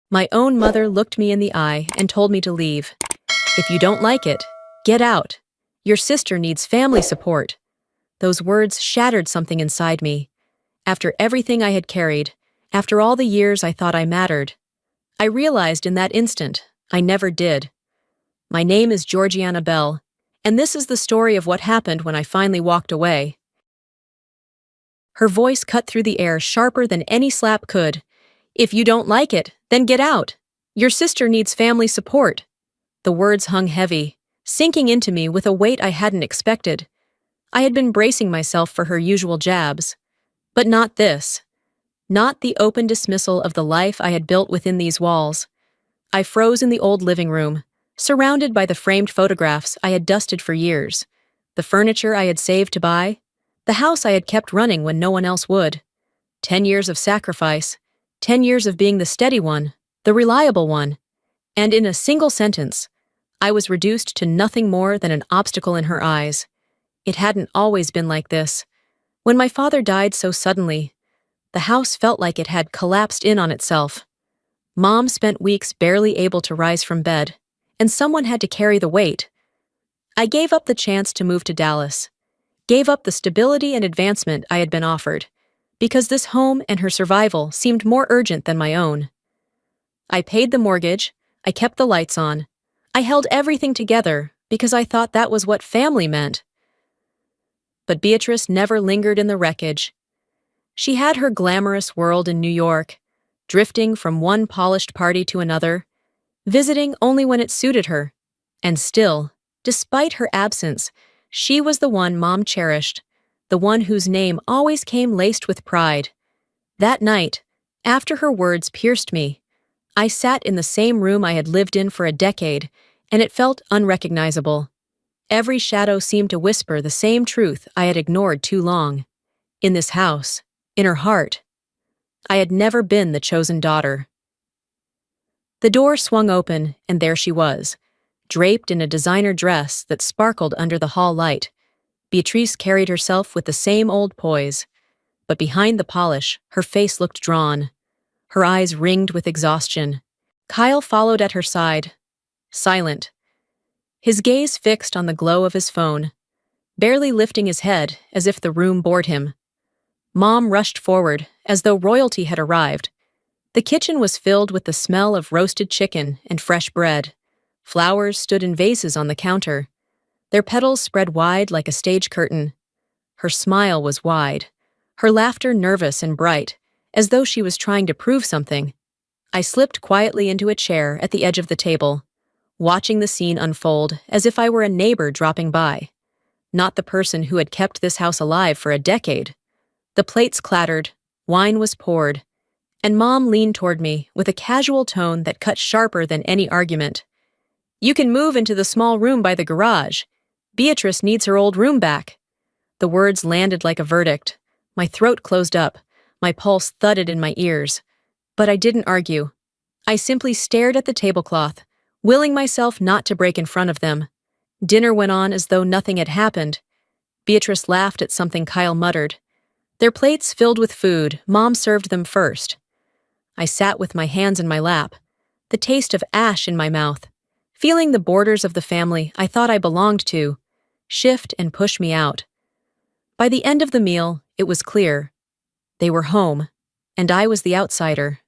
My own mother looked me in the eye and told me to leave. If you don't like it, get out. Your sister needs family support. Those words shattered something inside me. After everything I had carried, after all the years I thought I mattered, I realized in that instant I never did. My name is Georgiana Bell, and this is the story of what happened when I finally walked away. Her voice cut through the air sharper than any slap could. If you don't like it, then get out. Your sister needs family support. The words hung heavy, sinking into me with a weight I hadn't expected. I had been bracing myself for her usual jabs. But not this. Not the open dismissal of the life I had built within these walls. I froze in the old living room, surrounded by the framed photographs I had dusted for years, the furniture I had saved to buy, the house I had kept running when no one else would. 10 years of sacrifice, 10 years of being the steady one, the reliable one. And in a single sentence, I was reduced to nothing more than an obstacle in her eyes. It hadn't always been like this. When my father died so suddenly, the house felt like it had collapsed in on itself. Mom spent weeks barely able to rise from bed, and someone had to carry the weight. I gave up the chance to move to Dallas, gave up the stability and advancement I had been offered, because this home and her survival seemed more urgent than my own. I paid the mortgage, I kept the lights on, I held everything together because I thought that was what family meant. But Beatrice never lingered in the wreckage. She had her glamorous world in New York, drifting from one polished party to another, visiting only when it suited her. And still, despite her absence, she was the one Mom cherished, the one whose name always came laced with pride. That night, after her words pierced me, I sat in the same room I had lived in for a decade, and it felt unrecognizable. Every shadow seemed to whisper the same truth I had ignored too long. In this house, in her heart, I had never been the chosen daughter. The door swung open, and there she was, draped in a designer dress that sparkled under the hall light. Beatrice carried herself with the same old poise, but behind the polish, her face looked drawn, her eyes ringed with exhaustion. Kyle followed at her side, silent, his gaze fixed on the glow of his phone, barely lifting his head as if the room bored him. Mom rushed forward, as though royalty had arrived. The kitchen was filled with the smell of roasted chicken and fresh bread. Flowers stood in vases on the counter, their petals spread wide like a stage curtain. Her smile was wide, her laughter nervous and bright, as though she was trying to prove something. I slipped quietly into a chair at the edge of the table, watching the scene unfold as if I were a neighbor dropping by, not the person who had kept this house alive for a decade. The plates clattered, wine was poured, and Mom leaned toward me with a casual tone that cut sharper than any argument. You can move into the small room by the garage. Beatrice needs her old room back. The words landed like a verdict. My throat closed up, my pulse thudded in my ears. But I didn't argue. I simply stared at the tablecloth, willing myself not to break in front of them. Dinner went on as though nothing had happened. Beatrice laughed at something Kyle muttered. Their plates filled with food, Mom served them first. I sat with my hands in my lap, the taste of ash in my mouth, feeling the borders of the family I thought I belonged to shift and push me out. By the end of the meal, it was clear. They were home, and I was the outsider.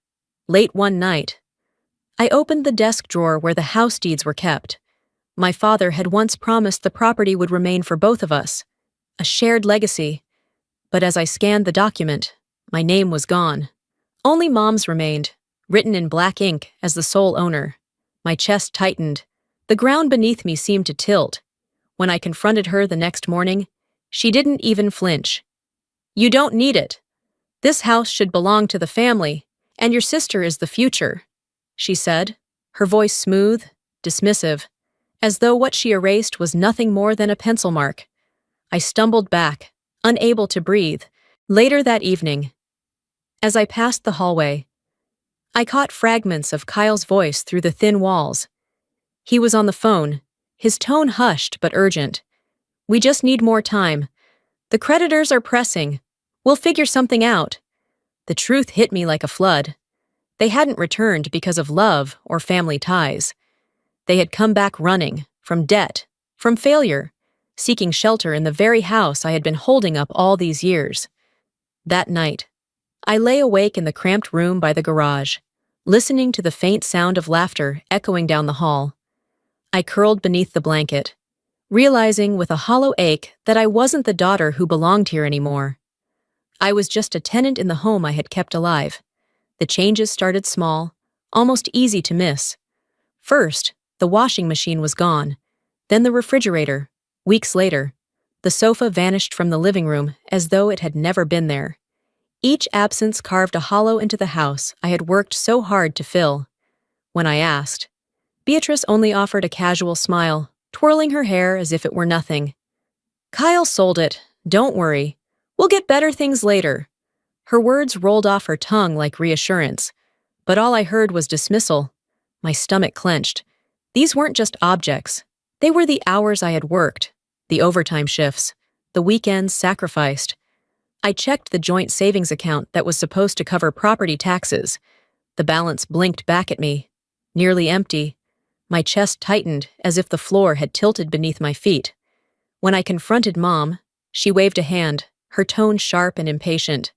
Late one night, I opened the desk drawer where the house deeds were kept. My father had once promised the property would remain for both of us, a shared legacy. But as I scanned the document, my name was gone. Only Mom's remained, written in black ink as the sole owner. My chest tightened. The ground beneath me seemed to tilt. When I confronted her the next morning, she didn't even flinch. You don't need it. This house should belong to the family, and your sister is the future, she said, her voice smooth, dismissive, as though what she erased was nothing more than a pencil mark. I stumbled back, unable to breathe. Later that evening, as I passed the hallway, I caught fragments of Kyle's voice through the thin walls. He was on the phone, his tone hushed but urgent. We just need more time. The creditors are pressing. We'll figure something out. The truth hit me like a flood. They hadn't returned because of love or family ties. They had come back running, from debt, from failure, seeking shelter in the very house I had been holding up all these years. That night, I lay awake in the cramped room by the garage, listening to the faint sound of laughter echoing down the hall. I curled beneath the blanket, realizing with a hollow ache that I wasn't the daughter who belonged here anymore. I was just a tenant in the home I had kept alive. The changes started small, almost easy to miss. First, the washing machine was gone, then the refrigerator. Weeks later, the sofa vanished from the living room as though it had never been there. Each absence carved a hollow into the house I had worked so hard to fill. When I asked, Beatrice only offered a casual smile, twirling her hair as if it were nothing. "Kyle sold it. Don't worry. We'll get better things later." Her words rolled off her tongue like reassurance, but all I heard was dismissal. My stomach clenched. These weren't just objects. They were the hours I had worked, the overtime shifts, the weekends sacrificed. I checked the joint savings account that was supposed to cover property taxes. The balance blinked back at me, nearly empty. My chest tightened as if the floor had tilted beneath my feet. When I confronted Mom, she waved a hand, her tone sharp and impatient.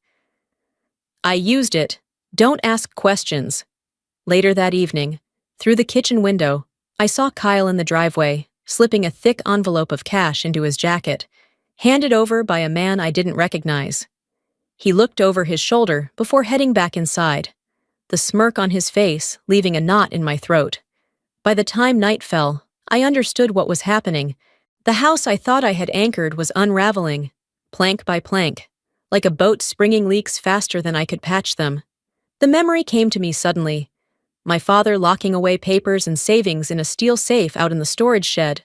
"I used it. Don't ask questions." Later that evening, through the kitchen window, I saw Kyle in the driveway, slipping a thick envelope of cash into his jacket, handed over by a man I didn't recognize. He looked over his shoulder before heading back inside, the smirk on his face leaving a knot in my throat. By the time night fell, I understood what was happening. The house I thought I had anchored was unraveling, plank by plank, like a boat springing leaks faster than I could patch them. The memory came to me suddenly. My father locking away papers and savings in a steel safe out in the storage shed.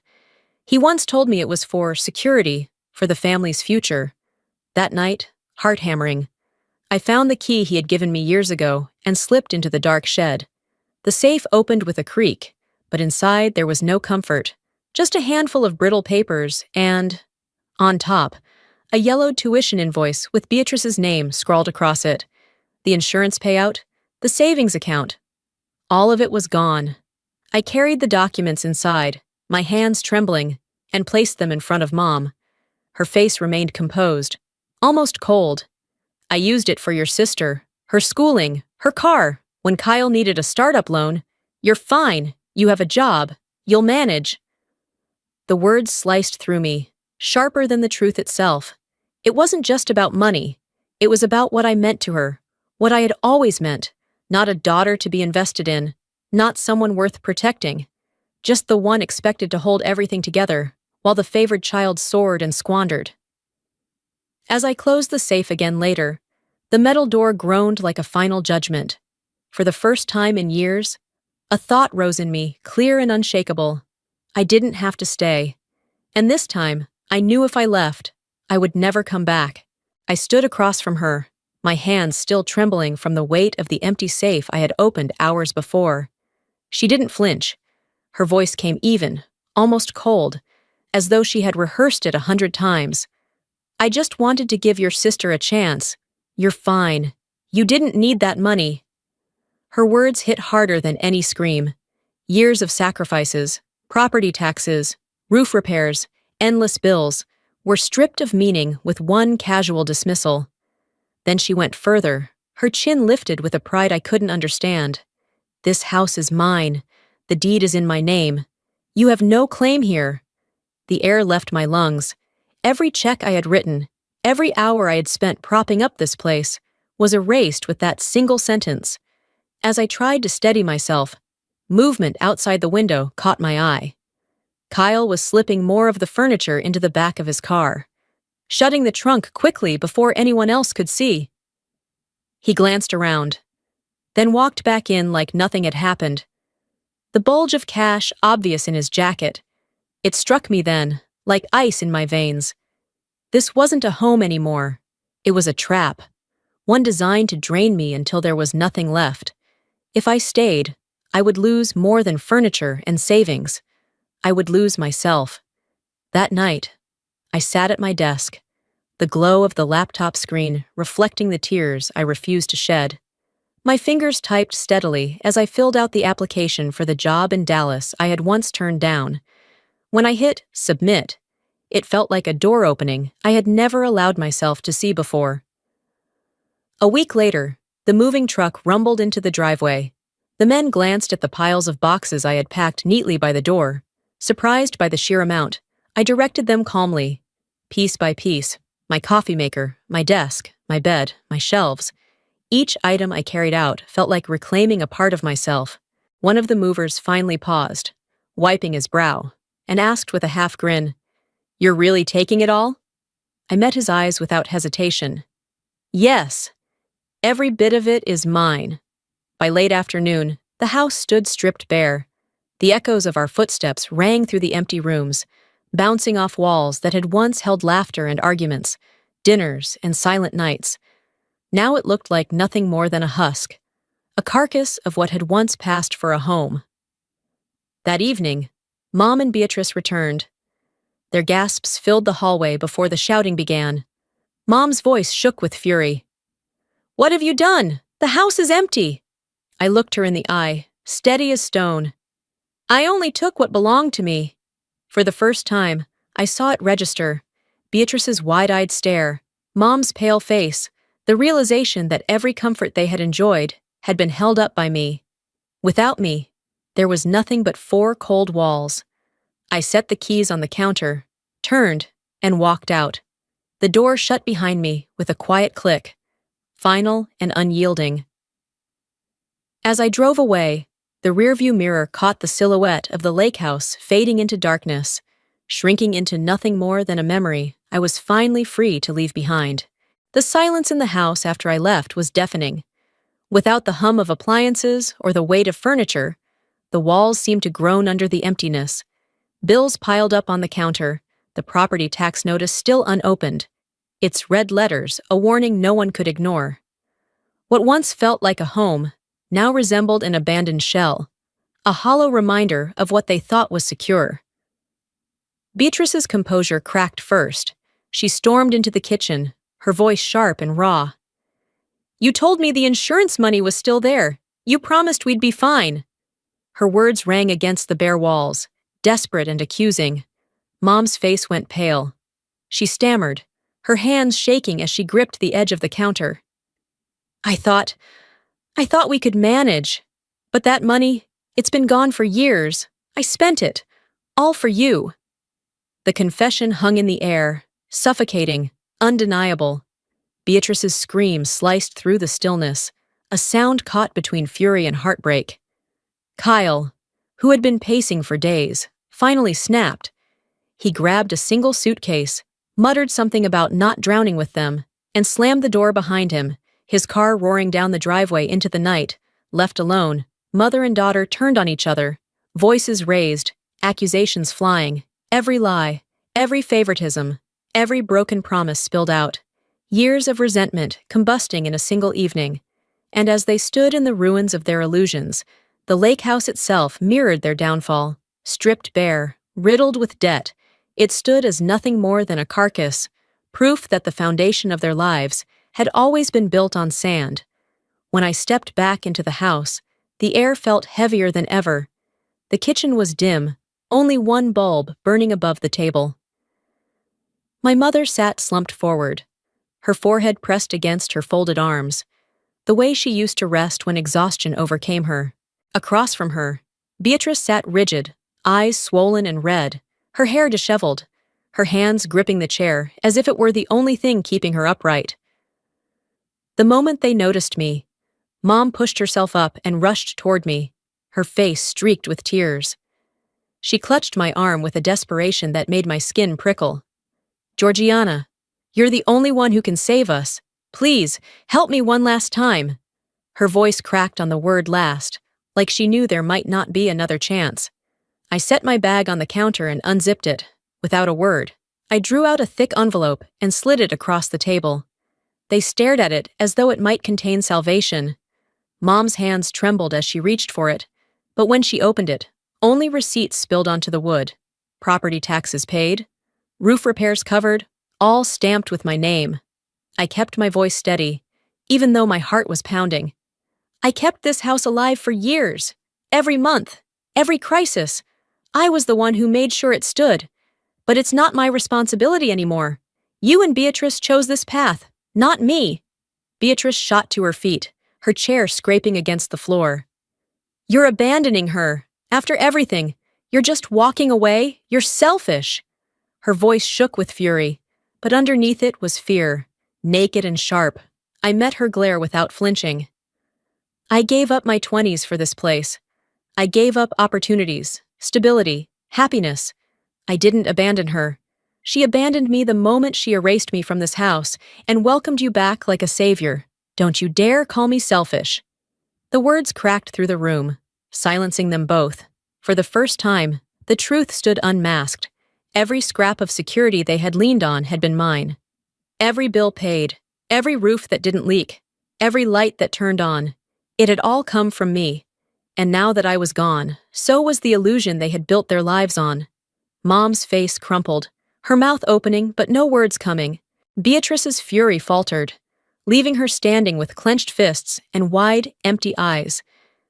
He once told me it was for security, for the family's future. That night, heart-hammering, I found the key he had given me years ago and slipped into the dark shed. The safe opened with a creak, but inside there was no comfort, just a handful of brittle papers and, on top, a yellowed tuition invoice with Beatrice's name scrawled across it. The insurance payout, the savings account. All of it was gone. I carried the documents inside, my hands trembling, and placed them in front of Mom. Her face remained composed, almost cold. "I used it for your sister, her schooling, her car. When Kyle needed a startup loan, you're fine, you have a job, you'll manage." The words sliced through me, sharper than the truth itself. It wasn't just about money. It was about what I meant to her, what I had always meant. Not a daughter to be invested in, not someone worth protecting, just the one expected to hold everything together, while the favored child soared and squandered. As I closed the safe again later, the metal door groaned like a final judgment. For the first time in years, a thought rose in me, clear and unshakable. I didn't have to stay. And this time, I knew if I left, I would never come back. I stood across from her, my hands still trembling from the weight of the empty safe I had opened hours before. She didn't flinch. Her voice came even, almost cold, as though she had rehearsed it 100 times. "I just wanted to give your sister a chance. You're fine. You didn't need that money." Her words hit harder than any scream. Years of sacrifices, property taxes, roof repairs, endless bills, were stripped of meaning with one casual dismissal. Then she went further, her chin lifted with a pride I couldn't understand. "This house is mine. The deed is in my name. You have no claim here." The air left my lungs. Every check I had written, every hour I had spent propping up this place, was erased with that single sentence. As I tried to steady myself, movement outside the window caught my eye. Kyle was slipping more of the furniture into the back of his car, shutting the trunk quickly before anyone else could see. He glanced around, then walked back in like nothing had happened. The bulge of cash obvious in his jacket. It struck me then, like ice in my veins. This wasn't a home anymore. It was a trap, one designed to drain me until there was nothing left. If I stayed, I would lose more than furniture and savings. I would lose myself. That night, I sat at my desk, the glow of the laptop screen reflecting the tears I refused to shed. My fingers typed steadily as I filled out the application for the job in Dallas I had once turned down. When I hit submit, it felt like a door opening I had never allowed myself to see before. A week later, the moving truck rumbled into the driveway. The men glanced at the piles of boxes I had packed neatly by the door. Surprised by the sheer amount, I directed them calmly, piece by piece, my coffee maker, my desk, my bed, my shelves. Each item I carried out felt like reclaiming a part of myself. One of the movers finally paused, wiping his brow, and asked with a half grin, "You're really taking it all?" I met his eyes without hesitation. "Yes, every bit of it is mine." By late afternoon, the house stood stripped bare. The echoes of our footsteps rang through the empty rooms, bouncing off walls that had once held laughter and arguments, dinners and silent nights. Now it looked like nothing more than a husk, a carcass of what had once passed for a home. That evening, Mom and Beatrice returned. Their gasps filled the hallway before the shouting began. Mom's voice shook with fury. "What have you done? The house is empty." I looked her in the eye, steady as stone. "I only took what belonged to me." For the first time, I saw it register. Beatrice's wide-eyed stare, Mom's pale face, the realization that every comfort they had enjoyed had been held up by me. Without me, there was nothing but 4 cold walls. I set the keys on the counter, turned, and walked out. The door shut behind me with a quiet click, final and unyielding. As I drove away, the rearview mirror caught the silhouette of the lake house fading into darkness, shrinking into nothing more than a memory I was finally free to leave behind. The silence in the house after I left was deafening. Without the hum of appliances or the weight of furniture, the walls seemed to groan under the emptiness. Bills piled up on the counter, the property tax notice still unopened, its red letters a warning no one could ignore. What once felt like a home now resembled an abandoned shell, a hollow reminder of what they thought was secure. Beatrice's composure cracked first. She stormed into the kitchen, her voice sharp and raw. "You told me the insurance money was still there. You promised we'd be fine." Her words rang against the bare walls, desperate and accusing. Mom's face went pale. She stammered, her hands shaking as she gripped the edge of the counter. I thought we could manage. But that money, it's been gone for years. I spent it. All for you." The confession hung in the air, suffocating, undeniable. Beatrice's scream sliced through the stillness, a sound caught between fury and heartbreak. Kyle, who had been pacing for days, finally snapped. He grabbed a single suitcase, muttered something about not drowning with them, and slammed the door behind him, his car roaring down the driveway into the night. Left alone, mother and daughter turned on each other, voices raised, accusations flying, every lie, every favoritism, every broken promise spilled out. Years of resentment combusting in a single evening. And as they stood in the ruins of their illusions, the lake house itself mirrored their downfall. Stripped bare, riddled with debt, it stood as nothing more than a carcass, proof that the foundation of their lives had always been built on sand. When I stepped back into the house, the air felt heavier than ever. The kitchen was dim, only one bulb burning above the table. My mother sat slumped forward, her forehead pressed against her folded arms, the way she used to rest when exhaustion overcame her. Across from her, Beatrice sat rigid, eyes swollen and red, her hair disheveled, her hands gripping the chair as if it were the only thing keeping her upright. The moment they noticed me, Mom pushed herself up and rushed toward me, her face streaked with tears. She clutched my arm with a desperation that made my skin prickle. "Georgiana, you're the only one who can save us. Please, help me one last time." Her voice cracked on the word last, like she knew there might not be another chance. I set my bag on the counter and unzipped it. Without a word, I drew out a thick envelope and slid it across the table. They stared at it as though it might contain salvation. Mom's hands trembled as she reached for it, but when she opened it, only receipts spilled onto the wood. Property taxes paid, roof repairs covered, all stamped with my name. I kept my voice steady, even though my heart was pounding. I kept this house alive for years. Every month, every crisis. I was the one who made sure it stood. But it's not my responsibility anymore. You and Beatrice chose this path, not me. Beatrice shot to her feet, her chair scraping against the floor. You're abandoning her. After everything, you're just walking away. You're selfish. Her voice shook with fury, but underneath it was fear, naked and sharp. I met her glare without flinching. I gave up my 20s for this place. I gave up opportunities, stability, happiness. I didn't abandon her. She abandoned me the moment she erased me from this house and welcomed you back like a savior. Don't you dare call me selfish. The words cracked through the room, silencing them both. For the first time, the truth stood unmasked. Every scrap of security they had leaned on had been mine. Every bill paid, every roof that didn't leak, every light that turned on. It had all come from me. And now that I was gone, so was the illusion they had built their lives on. Mom's face crumpled, her mouth opening but no words coming. Beatrice's fury faltered, leaving her standing with clenched fists and wide, empty eyes.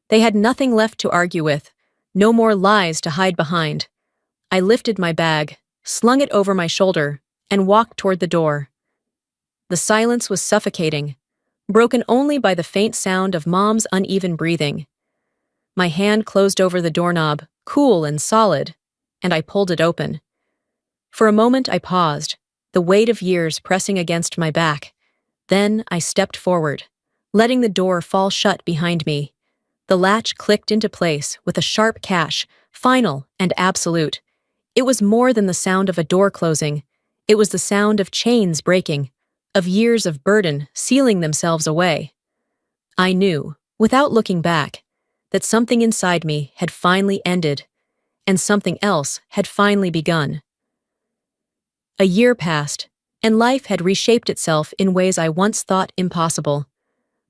They had nothing left to argue with, no more lies to hide behind. I lifted my bag, slung it over my shoulder, and walked toward the door. The silence was suffocating, broken only by the faint sound of Mom's uneven breathing. My hand closed over the doorknob, cool and solid, and I pulled it open. For a moment I paused, the weight of years pressing against my back. Then I stepped forward, letting the door fall shut behind me. The latch clicked into place with a sharp cash, final and absolute. It was more than the sound of a door closing. It was the sound of chains breaking, of years of burden sealing themselves away. I knew, without looking back, that something inside me had finally ended, and something else had finally begun. A year passed, and life had reshaped itself in ways I once thought impossible.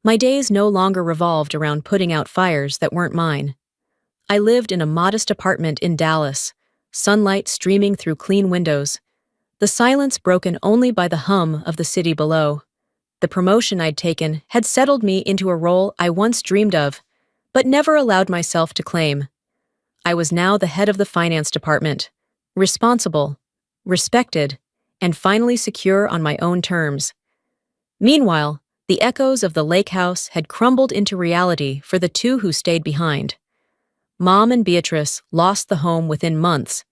My days no longer revolved around putting out fires that weren't mine. I lived in a modest apartment in Dallas, sunlight streaming through clean windows, the silence broken only by the hum of the city below. The promotion I'd taken had settled me into a role I once dreamed of, but never allowed myself to claim. I was now the head of the finance department, responsible, respected, and finally secure on my own terms. Meanwhile, the echoes of the lake house had crumbled into reality for the two who stayed behind. Mom and Beatrice lost the home within months,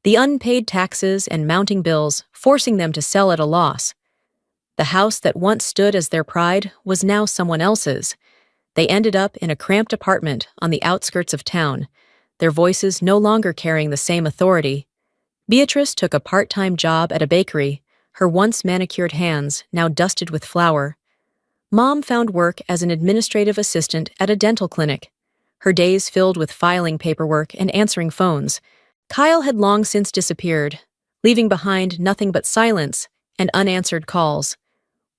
the unpaid taxes and mounting bills forcing them to sell at a loss. The house that once stood as their pride was now someone else's. They ended up in a cramped apartment on the outskirts of town, their voices no longer carrying the same authority. Beatrice took a part-time job at a bakery, her once manicured hands now dusted with flour. Mom found work as an administrative assistant at a dental clinic, her days filled with filing paperwork and answering phones. Kyle had long since disappeared, leaving behind nothing but silence and unanswered calls.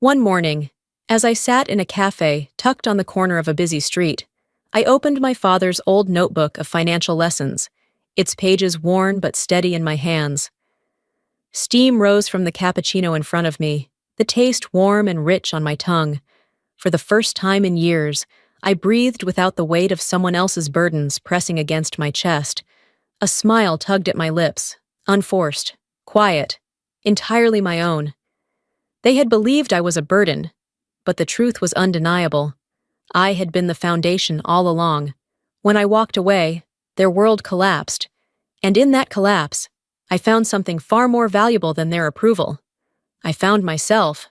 One morning, as I sat in a cafe tucked on the corner of a busy street, I opened my father's old notebook of financial lessons, its pages worn but steady in my hands. Steam rose from the cappuccino in front of me, the taste warm and rich on my tongue. For the first time in years, I breathed without the weight of someone else's burdens pressing against my chest. A smile tugged at my lips, unforced, quiet, entirely my own. They had believed I was a burden, but the truth was undeniable. I had been the foundation all along. When I walked away, their world collapsed, and in that collapse, I found something far more valuable than their approval. I found myself.